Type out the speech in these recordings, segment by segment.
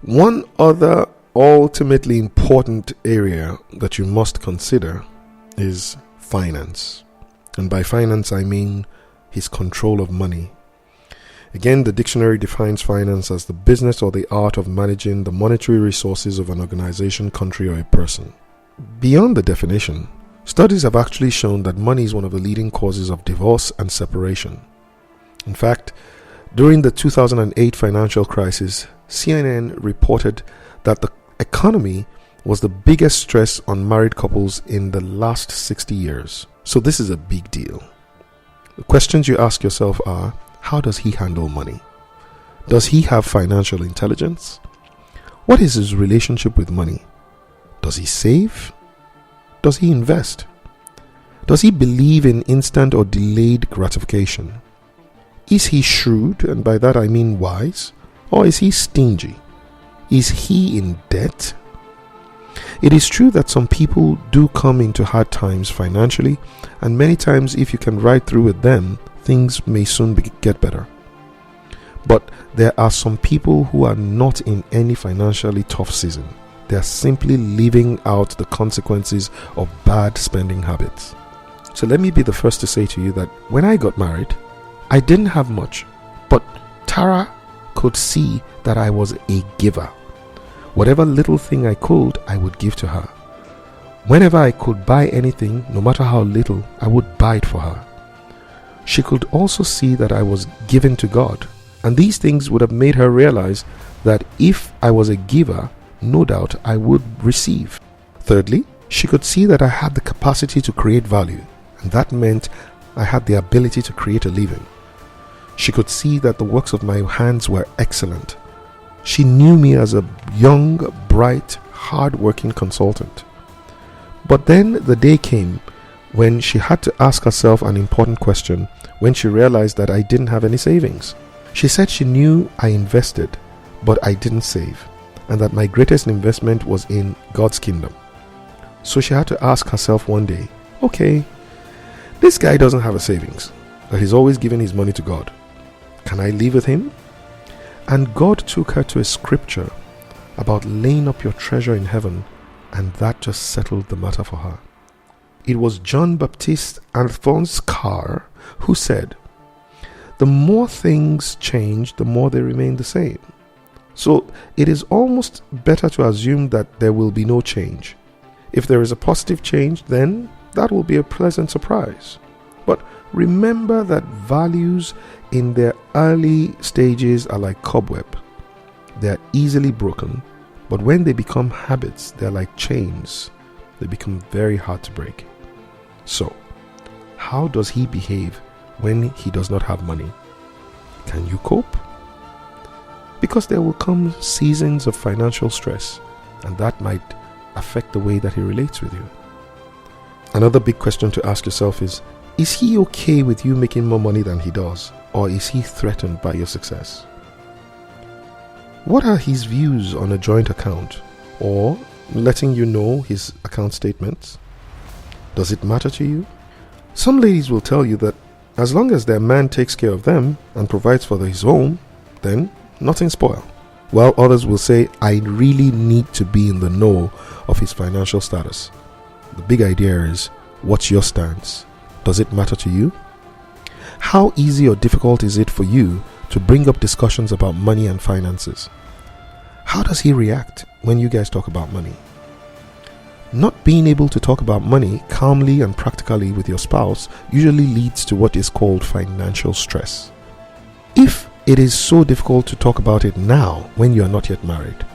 One other ultimately important area that you must consider is finance. And by finance, I mean his control of money. Again, the dictionary defines finance as the business or the art of managing the monetary resources of an organization, country, or a person. Beyond the definition, studies have actually shown that money is one of the leading causes of divorce and separation. In fact, during the 2008 financial crisis, CNN reported that the economy was the biggest stress on married couples in the last 60 years. So this is a big deal. The questions you ask yourself are, how does he handle money? Does he have financial intelligence? What is his relationship with money? Does he save? Does he invest? Does he believe in instant or delayed gratification? Is he shrewd, and by that I mean wise? Or is he stingy? Is he in debt? It is true that some people do come into hard times financially, and many times if you can ride through with them, things may soon get better. But there are some people who are not in any financially tough season. They are simply living out the consequences of bad spending habits. So let me be the first to say to you that when I got married, I didn't have much, but Tara could see that I was a giver. Whatever little thing I could, I would give to her. Whenever I could buy anything, no matter how little, I would buy it for her. She could also see that I was given to God, and these things would have made her realize that if I was a giver, no doubt I would receive. Thirdly, she could see that I had the capacity to create value, and that meant I had the ability to create a living. She could see that the works of my hands were excellent. She knew me as a young, bright, hard-working consultant. But then the day came when she had to ask herself an important question when she realized that I didn't have any savings. She said she knew I invested, but I didn't save, and that my greatest investment was in God's kingdom. So she had to ask herself one day, okay, this guy doesn't have a savings, but he's always giving his money to God. Can I live with him? And God took her to a scripture about laying up your treasure in heaven, and that just settled the matter for her. It was John Baptiste Alphonse Carr who said, the more things change, the more they remain the same. So it is almost better to assume that there will be no change. If there is a positive change, then that will be a pleasant surprise. But remember that values in their early stages are like cobweb. They are easily broken, but when they become habits, they are like chains. They become very hard to break. So, how does he behave when he does not have money? Can you cope? Because there will come seasons of financial stress, and that might affect the way that he relates with you. Another big question to ask yourself is he okay with you making more money than he does, or is he threatened by your success? What are his views on a joint account, or letting you know his account statements? Does it matter to you? Some ladies will tell you that as long as their man takes care of them and provides for his home, then nothing spoiled. While others will say, I really need to be in the know of his financial status. The big idea is, what's your stance? Does it matter to you? How easy or difficult is it for you to bring up discussions about money and finances? How does he react when you guys talk about money? Not being able to talk about money calmly and practically with your spouse usually leads to what is called financial stress. If it is so difficult to talk about it now when you are not yet married,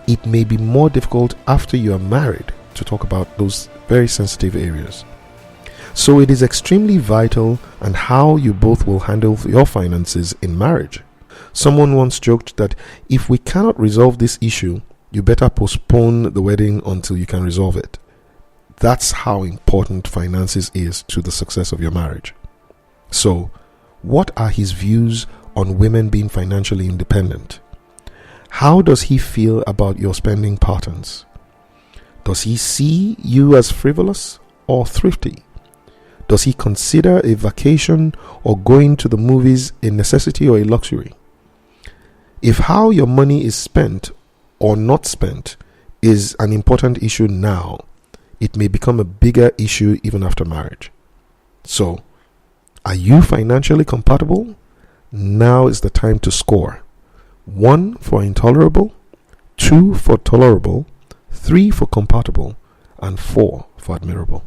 it may be more difficult after you are married to talk about those very sensitive areas. So it is extremely vital on how you both will handle your finances in marriage. Someone once joked that if we cannot resolve this issue, you better postpone the wedding until you can resolve it. That's how important finances is to the success of your marriage. So, what are his views on women being financially independent? How does he feel about your spending patterns? Does he see you as frivolous or thrifty? Does he consider a vacation or going to the movies a necessity or a luxury? If how your money is spent or not spent is an important issue now, it may become a bigger issue even after marriage. So, are you financially compatible? Now is the time to score. 1 for intolerable, 2 for tolerable, 3 for compatible, and 4 for admirable.